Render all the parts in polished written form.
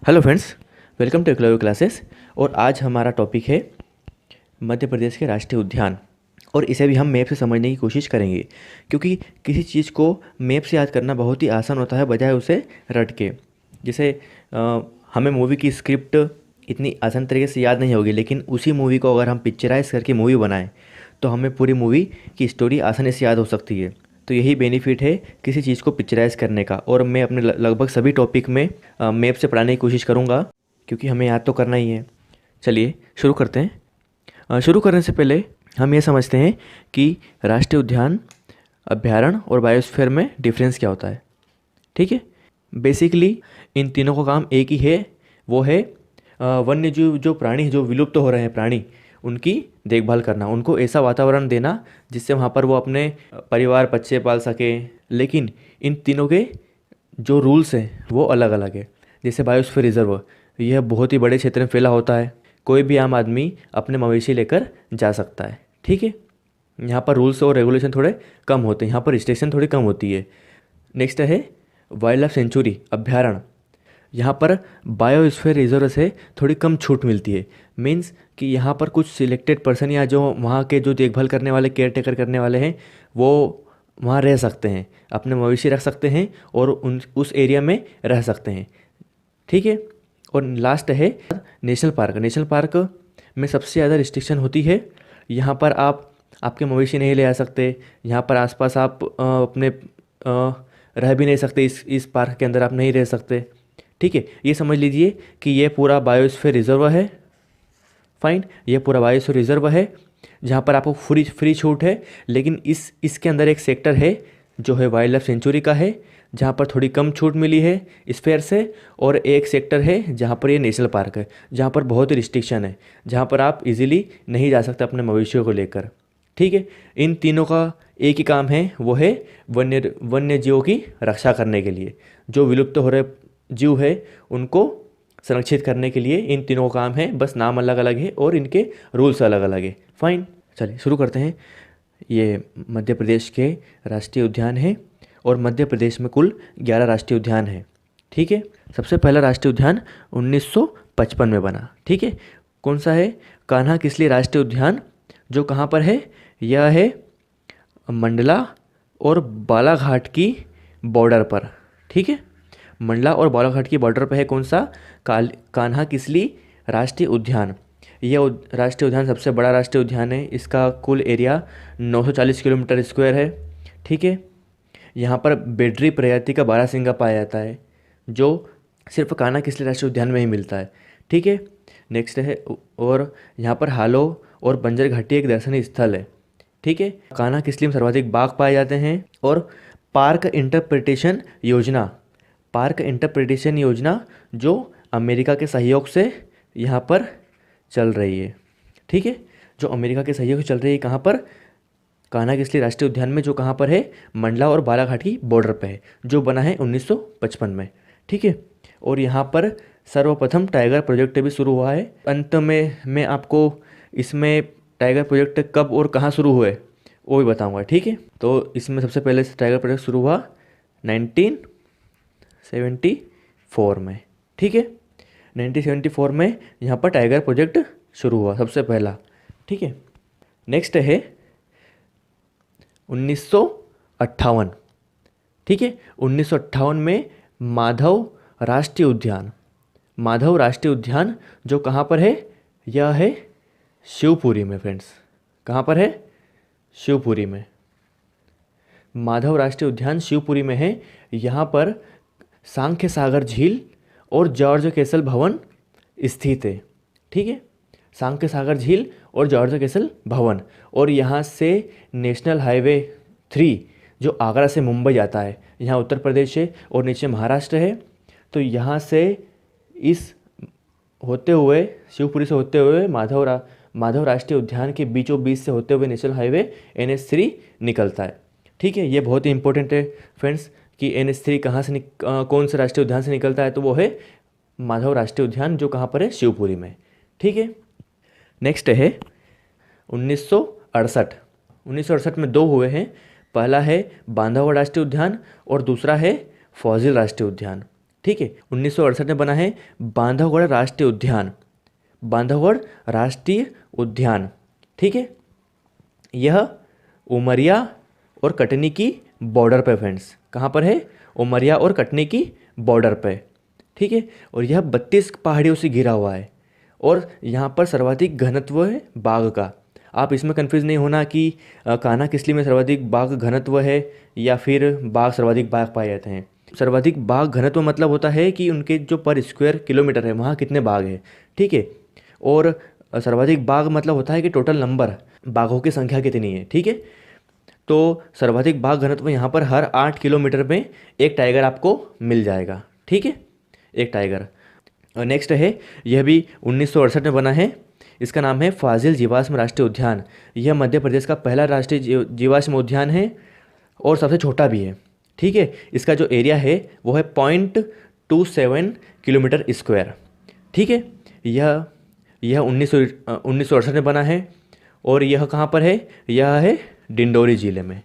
Hello friends, welcome to Eklavya classes. और आज हमारा टॉपिक है मध्य प्रदेश के राष्ट्रीय उद्यान। और इसे भी हम मैप से समझने की कोशिश करेंगे, क्योंकि किसी चीज़ को मैप से याद करना बहुत ही आसान होता है बजाय उसे रट के। जैसे हमें मूवी की स्क्रिप्ट इतनी आसान तरीके से याद नहीं होगी, लेकिन उसी मूवी को अगर हम पिक्चराइज करके मूवी बनाएं तो हमें पूरी मूवी की स्टोरी आसानी से याद हो सकती है। तो यही बेनिफिट है किसी चीज़ को पिक्चराइज करने का। और मैं अपने लगभग सभी टॉपिक में मैप से पढ़ाने की कोशिश करूँगा, क्योंकि हमें याद तो करना ही है। चलिए शुरू करते हैं। शुरू करने से पहले हम ये समझते हैं कि राष्ट्रीय उद्यान, अभयारण्य और बायोस्फीयर में डिफरेंस क्या होता है। ठीक है, बेसिकली इन तीनों का काम एक ही है, वो है वन्य जीव जो प्राणी जो विलुप्त हो रहे हैं प्राणी, उनकी देखभाल करना, उनको ऐसा वातावरण देना जिससे वहाँ पर वो अपने परिवार बच्चे पाल सकें। लेकिन इन तीनों के जो रूल्स हैं वो अलग अलग है। जैसे बायोस्फीयर रिजर्व, यह बहुत ही बड़े क्षेत्र में फैला होता है, कोई भी आम आदमी अपने मवेशी लेकर जा सकता है। ठीक है, यहाँ पर रूल्स और रेगुलेशन थोड़े कम होते हैं, यहाँ पर रिस्ट्रिक्शन थोड़ी कम होती है। नेक्स्ट है वाइल्ड लाइफ सेंचुरी, अभ्यारण्य। यहाँ पर बायोस्फीयर रिजर्व से थोड़ी कम छूट मिलती है। मीन्स कि यहाँ पर कुछ सिलेक्टेड पर्सन या जो वहाँ के जो देखभाल करने वाले, केयर टेकर करने वाले हैं, वो वहाँ रह सकते हैं, अपने मवेशी रख सकते हैं और उस एरिया में रह सकते हैं। ठीक है, और लास्ट है नेशनल पार्क। नेशनल पार्क में सबसे ज़्यादा रिस्ट्रिक्शन होती है। यहाँ पर आप आपके मवेशी नहीं ले आ सकते, यहाँ पर आसपास आप अपने रह भी नहीं सकते, इस पार्क के अंदर आप नहीं रह सकते। ठीक है, ये समझ लीजिए कि ये पूरा बायोस्फीयर रिजर्व है। फाइन, ये पूरा बायोस्फीयर रिजर्व है जहाँ पर आपको फ्री छूट है। लेकिन इसके अंदर एक सेक्टर है जो है वाइल्ड लाइफ सेंचुरी का है, जहाँ पर थोड़ी कम छूट मिली है स्फेयर से। और एक सेक्टर है जहाँ पर ये नेशनल पार्क है, जहाँ पर बहुत ही रिस्ट्रिक्शन है, जहाँ पर आप इजीली नहीं जा सकते अपने मवेशियों को लेकर। ठीक है, इन तीनों का एक ही काम है, वो है वन्य जीवों की रक्षा करने के लिए। जो विलुप्त हो रहे जीव है उनको संरक्षित करने के लिए इन तीनों का काम है, बस नाम अलग अलग है और इनके रूल्स अलग अलग है। फाइन, चलिए शुरू करते हैं। ये मध्य प्रदेश के राष्ट्रीय उद्यान है और मध्य प्रदेश में कुल 11 राष्ट्रीय उद्यान हैं। ठीक है, सबसे पहला राष्ट्रीय उद्यान 1955 में बना। ठीक है, कौन सा है? कान्हा किसली राष्ट्रीय उद्यान, जो कहाँ पर है? यह है मंडला और बालाघाट की बॉर्डर पर। ठीक है, मंडला और बालाघाट की बॉर्डर पर है कौन सा? कान्हा किसली राष्ट्रीय उद्यान। यह राष्ट्रीय उद्यान सबसे बड़ा राष्ट्रीय उद्यान है। इसका कुल एरिया 940 किलोमीटर स्क्वायर है। ठीक है, यहाँ पर बेडरी प्रजाति का बारहसिंगा पाया जाता है, जो सिर्फ कान्हा किसली राष्ट्रीय उद्यान में ही मिलता है। ठीक है, नेक्स्ट है, और यहाँ पर हालो और बंजर घाटी एक दर्शनीय स्थल है। ठीक है, कान्हा किसली में सर्वाधिक बाघ पाए जाते हैं। और पार्क इंटरप्रिटेशन योजना जो अमेरिका के सहयोग से यहाँ पर चल रही है। ठीक है, जो अमेरिका के सहयोग से चल रही है, कहाँ पर? कान्हा किसली राष्ट्रीय उद्यान में, जो कहाँ पर है? मंडला और बालाघाट की बॉर्डर पे है, जो बना है 1955 में। ठीक है, और यहाँ पर सर्वप्रथम टाइगर प्रोजेक्ट भी शुरू हुआ है। अंत में मैं आपको इसमें टाइगर प्रोजेक्ट कब और कहाँ शुरू हुए वो भी बताऊँगा। ठीक है, तो इसमें सबसे पहले टाइगर प्रोजेक्ट शुरू हुआ 1974 में। ठीक है, 1974 में यहाँ पर टाइगर प्रोजेक्ट शुरू हुआ सबसे पहला। ठीक है, नेक्स्ट है 1958। ठीक है, 1958 में माधव राष्ट्रीय उद्यान जो कहाँ पर है? यह है शिवपुरी में। फ्रेंड्स, कहाँ पर है? शिवपुरी में। माधव राष्ट्रीय उद्यान शिवपुरी में है। यहाँ पर सांख्य सागर झील और जॉर्ज कैसल भवन स्थित है। ठीक है, सांख्य सागर झील और जॉर्ज कैसल भवन। और यहाँ से नेशनल हाईवे 3 जो आगरा से मुंबई जाता है, यहाँ उत्तर प्रदेश है और नीचे महाराष्ट्र है। तो यहाँ से इस होते हुए शिवपुरी से होते हुए माधव राष्ट्रीय उद्यान के बीचों बीच से होते हुए नेशनल हाईवे NH3 निकलता है। ठीक है, ये बहुत ही इंपॉर्टेंट है फ्रेंड्स कि NH3 कहाँ से कौन से राष्ट्रीय उद्यान से निकलता है, तो वो है माधव राष्ट्रीय उद्यान, जो कहाँ पर है? शिवपुरी में। ठीक है, नेक्स्ट है 1968। 1968 में 2 हुए हैं। पहला है बांधवगढ़ राष्ट्रीय उद्यान और दूसरा है फॉजिल राष्ट्रीय उद्यान। ठीक है। 1968 में बना है बांधवगढ़ राष्ट्रीय उद्यान, बांधवगढ़ राष्ट्रीय उद्यान, ठीक है। यह उमरिया और कटनी की बॉर्डर पे फ्रेंड्स, कहाँ पर है? उमरिया और कटनी की बॉर्डर पे, ठीक है। और यह 32 पहाड़ियों से घिरा हुआ है और यहाँ पर सर्वाधिक घनत्व है बाघ का। आप इसमें कंफ्यूज नहीं होना कि कान्हा किसली में सर्वाधिक बाघ घनत्व है या फिर बाघ सर्वाधिक बाघ पाए जाते हैं। सर्वाधिक बाघ घनत्व मतलब होता है कि उनके जो पर स्क्वायर किलोमीटर है वहाँ कितने बाघ हैं, ठीक है। और सर्वाधिक बाघ मतलब होता है कि टोटल नंबर, बाघों की संख्या कितनी है, ठीक है। तो सर्वाधिक बाघ घनत्व यहाँ पर हर 8 किलोमीटर में एक टाइगर आपको मिल जाएगा, ठीक है, एक टाइगर। नेक्स्ट है, यह भी 1968 में बना है। इसका नाम है फाजिल जीवाश्म राष्ट्रीय उद्यान। यह मध्य प्रदेश का पहला राष्ट्रीय जीवाश्म उद्यान है और सबसे छोटा भी है, ठीक है। इसका जो एरिया है वो है 0.27 किलोमीटर स्क्वायर, ठीक है। यह 1968 में बना है और यह कहाँ पर है? यह है डिंडोरी जिले में।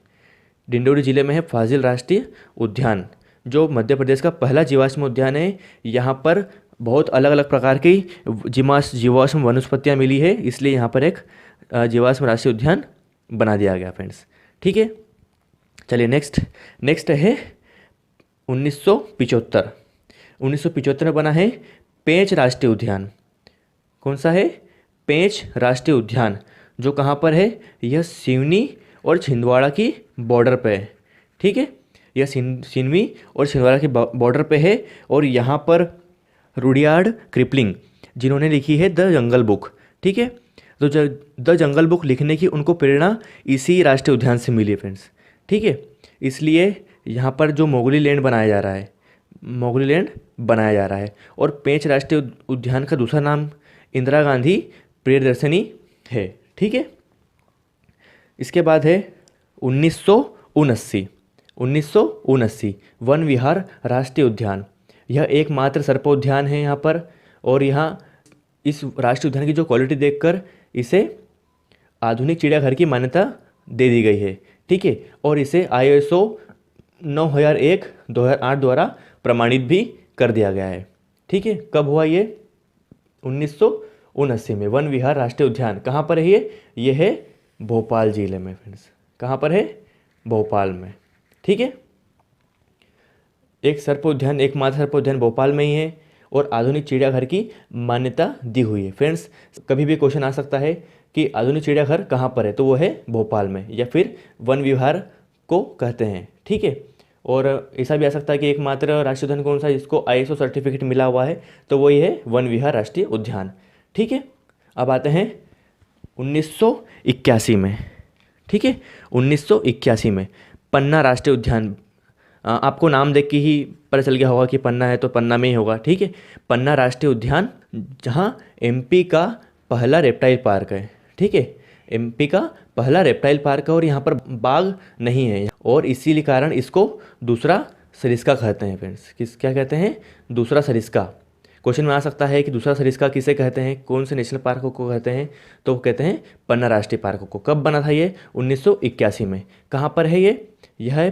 डिंडोरी जिले में है फाजिल राष्ट्रीय उद्यान, जो मध्य प्रदेश का पहला जीवाश्म उद्यान है। यहाँ पर बहुत अलग अलग प्रकार की जीवाश्म वनस्पतियाँ मिली है, इसलिए यहाँ पर एक जीवाश्म राष्ट्रीय उद्यान बना दिया गया फ्रेंड्स, ठीक है। चलिए नेक्स्ट है 1975। 1975 में बना है पेंच राष्ट्रीय उद्यान। कौन सा है? पेंच राष्ट्रीय उद्यान, जो कहाँ पर है? यह सिवनी और छिंदवाड़ा की बॉर्डर पे है, ठीक है। यह सिवनी और छिंदवाड़ा की बॉर्डर पे है और यहाँ पर रुडियार्ड किपलिंग, जिन्होंने लिखी है द जंगल बुक, ठीक है। तो द जंगल बुक लिखने की उनको प्रेरणा इसी राष्ट्रीय उद्यान से मिली है फ्रेंड्स, ठीक है। इसलिए यहाँ पर जो मोगली लैंड बनाया जा रहा है, मोगली लैंड बनाया जा रहा है। और पेंच राष्ट्रीय उद्यान का दूसरा नाम इंदिरा गांधी प्रियदर्शनी है, ठीक है। इसके बाद है 1979। 1979 वन विहार राष्ट्रीय उद्यान। यह एकमात्र सर्पोद्यान है यहाँ पर और यहाँ इस राष्ट्रीय उद्यान की जो क्वालिटी देखकर इसे आधुनिक चिड़ियाघर की मान्यता दे दी गई है, ठीक है। और इसे ISO 9001/2008 द्वारा प्रमाणित भी कर दिया गया है, ठीक है। कब हुआ ये? 1979 में। वन विहार राष्ट्रीय उद्यान कहाँ पर है ये? ये है भोपाल जिले में फ्रेंड्स। कहाँ पर है? भोपाल में, ठीक है। एक सर्पोद्यान, एकमात्र सर्पोद्यान भोपाल में ही है और आधुनिक चिड़ियाघर की मान्यता दी हुई है फ्रेंड्स। कभी भी क्वेश्चन आ सकता है कि आधुनिक चिड़ियाघर कहाँ पर है, तो वो है भोपाल में या फिर वन विहार को कहते हैं, ठीक है। और ऐसा भी आ सकता है कि एकमात्र राष्ट्रीय उद्यान कौन सा जिसको ISO सर्टिफिकेट मिला हुआ है, तो वही है वन विहार राष्ट्रीय उद्यान, ठीक है। अब आते हैं 1981 में, ठीक है। 1981 में पन्ना राष्ट्रीय उद्यान। आपको नाम देख के ही पता चल गया होगा कि पन्ना है तो पन्ना में ही होगा, ठीक है। पन्ना राष्ट्रीय उद्यान, जहाँ MP का पहला रेप्टाइल पार्क है, ठीक है। MP का पहला रेप्टाइल पार्क है और यहाँ पर बाघ नहीं है और इसीलिए कारण इसको दूसरा सरिस्का कहते हैं फ्रेंड्स। क्या कहते हैं? दूसरा सरिस्का। क्वेश्चन में आ सकता है कि दूसरा सरिस्का किसे कहते हैं, कौन से नेशनल पार्क को कहते हैं, तो कहते हैं पन्ना राष्ट्रीय पार्क को। कब बना था ये? 1981 में। कहाँ पर है ये? यह है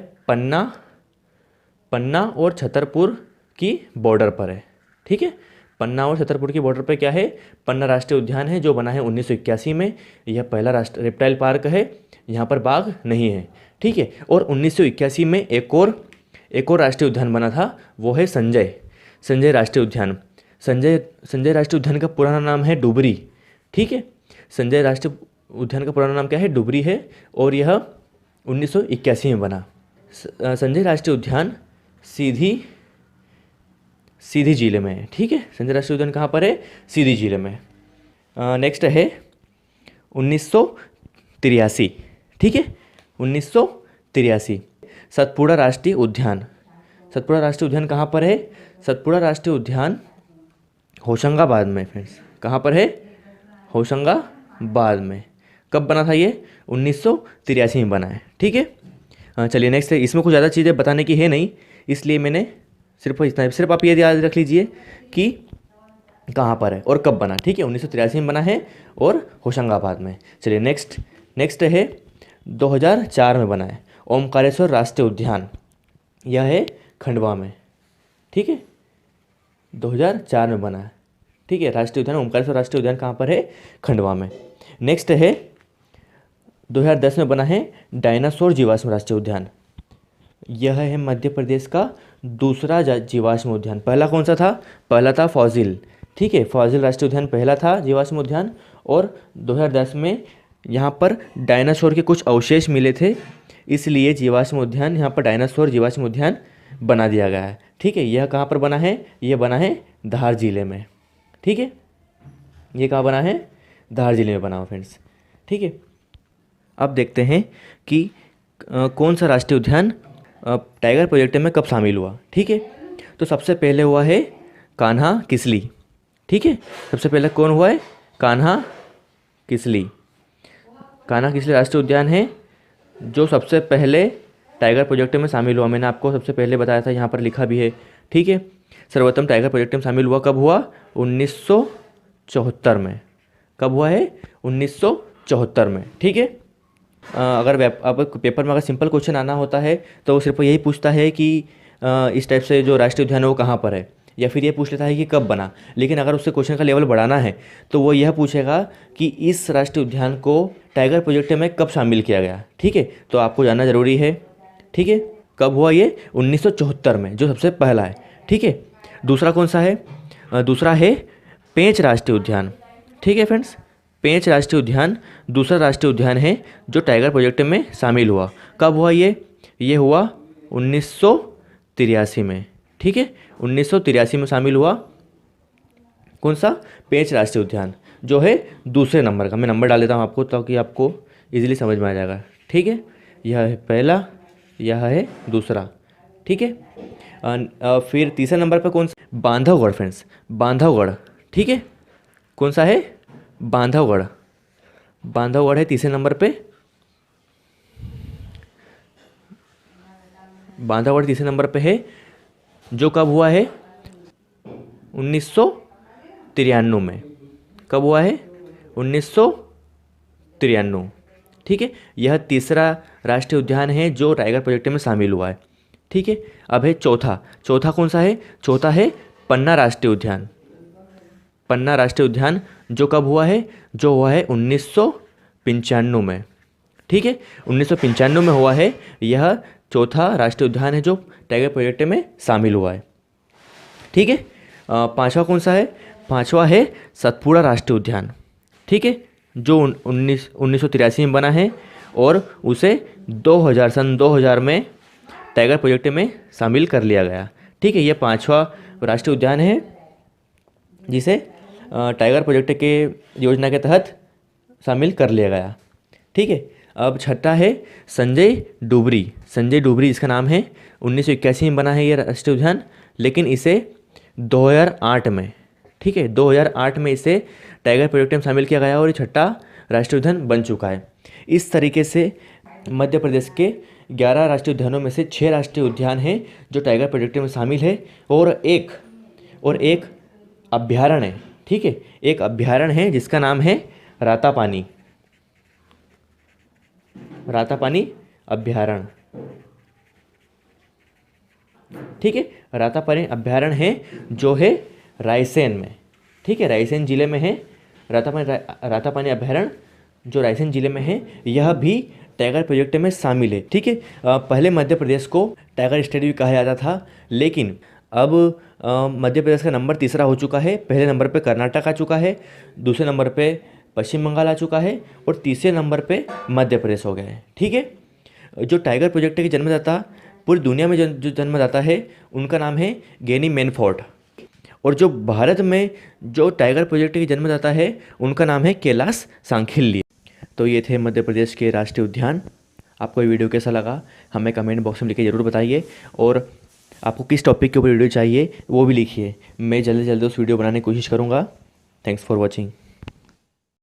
पन्ना और छतरपुर की बॉर्डर पर है, ठीक है। पन्ना और छतरपुर की बॉर्डर पर क्या है? पन्ना राष्ट्रीय उद्यान है, जो बना है 1981 में। यह पहला रेप्टाइल पार्क है, यहाँ पर बाघ नहीं है, ठीक है। और 1981 में एक और राष्ट्रीय उद्यान बना था, वो है संजय राष्ट्रीय उद्यान। संजय राष्ट्रीय उद्यान का पुराना नाम है डुबरी, ठीक है। संजय राष्ट्रीय उद्यान का पुराना नाम क्या है? डुबरी है और यह 1981 में बना। संजय राष्ट्रीय उद्यान सीधी जिले में है, ठीक है। संजय राष्ट्रीय उद्यान कहाँ पर है? सीधी जिले में। नेक्स्ट है 1983, ठीक है। 1983 सतपुड़ा राष्ट्रीय उद्यान। सतपुड़ा राष्ट्रीय उद्यान कहाँ पर है? सतपुड़ा राष्ट्रीय उद्यान होशंगाबाद में फ्रेंड्स। कहाँ पर है? होशंगाबाद में। कब बना था ये? 1983 में बना है, ठीक है। चलिए नेक्स्ट है। इसमें कुछ ज़्यादा चीज़ें बताने की है नहीं, इसलिए मैंने सिर्फ इतना, सिर्फ आप ये याद रख लीजिए कि कहाँ पर है और कब बना, ठीक है। 1983 में बना है और होशंगाबाद में। चलिए नेक्स्ट है 2004 में बना है ओमकारेश्वर राष्ट्रीय उद्यान। यह है खंडवा में, ठीक है। 2004 में बना है। ठीक है, राष्ट्रीय उद्यान ओमकारेश्वर राष्ट्रीय उद्यान कहाँ पर है? खंडवा में। नेक्स्ट है 2010 में बना है डायनासोर जीवाश्म राष्ट्रीय उद्यान। यह है मध्य प्रदेश का दूसरा जीवाश्म उद्यान। पहला कौन सा था? पहला था फॉजिल। ठीक है, फॉजिल राष्ट्रीय उद्यान पहला था जीवाश्म उद्यान, और 2010 में यहाँ पर डायनासोर के कुछ अवशेष मिले थे, इसलिए जीवाश्म उद्यान यहाँ पर डायनासोर जीवाश्म उद्यान बना दिया गया है। ठीक है, यह कहाँ पर बना है? यह बना है धार जिले में। ठीक है, ये कहाँ बना है? धार जिले में बना हुआ फ्रेंड्स। ठीक है, अब देखते हैं कि कौन सा राष्ट्रीय उद्यान टाइगर प्रोजेक्ट में कब शामिल हुआ। ठीक है, तो सबसे पहले हुआ है कान्हा किसली। ठीक है, सबसे पहले कौन हुआ है? कान्हा किसली। कान्हा किसली राष्ट्रीय उद्यान है जो सबसे पहले टाइगर प्रोजेक्ट में शामिल हुआ। मैंने आपको सबसे पहले बताया था, यहाँ पर लिखा भी है। ठीक है, सर्वोत्तम टाइगर प्रोजेक्ट में शामिल हुआ कब हुआ? 1974 में। कब हुआ है? 1974 में। ठीक है, अगर अब पेपर में अगर सिंपल क्वेश्चन आना होता है तो वो सिर्फ यही पूछता है कि इस टाइप से जो राष्ट्रीय उद्यान है वो कहाँ पर है, या फिर ये पूछ लेता है कि कब बना। लेकिन अगर उससे क्वेश्चन का लेवल बढ़ाना है तो वो यह पूछेगा कि इस राष्ट्रीय उद्यान को टाइगर प्रोजेक्ट में कब शामिल किया गया। ठीक है, तो आपको जानना ज़रूरी है। ठीक है, कब हुआ ये? 1974 में, जो सबसे पहला है। ठीक है, दूसरा कौन सा है? दूसरा है पेंच राष्ट्रीय उद्यान। ठीक है फ्रेंड्स, पेंच राष्ट्रीय उद्यान दूसरा राष्ट्रीय उद्यान है जो टाइगर प्रोजेक्ट में शामिल हुआ। कब हुआ ये? ये हुआ 1983 में। ठीक है, 1983 में शामिल हुआ। कौन सा? पेंच राष्ट्रीय उद्यान, जो है दूसरे नंबर का। मैं नंबर डाल देता हूँ आपको ताकि आपको इजीली समझ में आ जाएगा। ठीक है, यह है पहला, यह है दूसरा। ठीक है, फिर तीसरे नंबर पर कौन सा? बांधवगढ़ फ्रेंड्स, बांधवगढ़। ठीक है, कौन सा है? बांधवगढ़। बांधवगढ़ है तीसरे नंबर पे। बांधवगढ़ तीसरे नंबर पे है, जो कब हुआ है? 1993 में। कब हुआ है? 1993। ठीक है, यह तीसरा राष्ट्रीय उद्यान है जो टाइगर प्रोजेक्ट में शामिल हुआ है। ठीक है, अब है चौथा। चौथा कौन सा है? चौथा है पन्ना राष्ट्रीय उद्यान। पन्ना राष्ट्रीय उद्यान जो कब हुआ है? जो हुआ है 1995 में। ठीक है, 1995 में हुआ है। यह चौथा राष्ट्रीय उद्यान है जो टाइगर प्रोजेक्ट में शामिल हुआ है। ठीक है, पांचवा कौन सा है? पांचवा है सतपुड़ा राष्ट्रीय उद्यान। ठीक है, जो 1983 में बना है और उसे 2000 में टाइगर प्रोजेक्ट में शामिल कर लिया गया। ठीक है, यह पांचवा राष्ट्रीय उद्यान है जिसे टाइगर प्रोजेक्ट के योजना के तहत शामिल कर लिया गया। ठीक है, अब छठा है संजय डुबरी। संजय डुबरी इसका नाम है। 1981 में बना है ये राष्ट्रीय उद्यान, लेकिन इसे 2008 में, ठीक है, 2008 में इसे टाइगर प्रोजेक्ट में शामिल किया गया और ये छठा राष्ट्रीय उद्यान बन चुका है। इस तरीके से मध्य प्रदेश के 11 राष्ट्रीय उद्यानों में से 6 राष्ट्रीय उद्यान हैं जो टाइगर प्रोजेक्ट में शामिल है, और एक अभ्यारण्य है। ठीक है, एक अभ्यारण्य है जिसका नाम है रातापानी। रातापानी अभ्यारण्य। ठीक है, रातापानी अभ्यारण्य है जो है रायसेन में। ठीक है, रायसेन जिले में है रातापानी अभ्यारण्य जो रायसेन जिले में है। यह भी टाइगर प्रोजेक्ट में शामिल है। ठीक है, पहले मध्य प्रदेश को टाइगर स्टेट भी कहा जाता था, लेकिन अब मध्य प्रदेश का नंबर तीसरा हो चुका है। पहले नंबर पे कर्नाटक आ चुका है, दूसरे नंबर पे पश्चिम बंगाल आ चुका है, और तीसरे नंबर पे मध्य प्रदेश हो गया है। ठीक है, जो टाइगर प्रोजेक्ट के जन्मदाता पूरी दुनिया में जो जन्मदाता है उनका नाम है गेनी मैनफोर्ड, और जो भारत में जो टाइगर प्रोजेक्ट के जन्मदाता है उनका नाम है कैलाश सांखिल्य। तो ये थे मध्य प्रदेश के राष्ट्रीय उद्यान। आपको ये वीडियो कैसा लगा हमें कमेंट बॉक्स में लिख के ज़रूर बताइए, और आपको किस टॉपिक के ऊपर वीडियो चाहिए वो भी लिखिए। मैं जल्दी से जल्दी उस वीडियो बनाने की कोशिश करूँगा। Thanks for watching.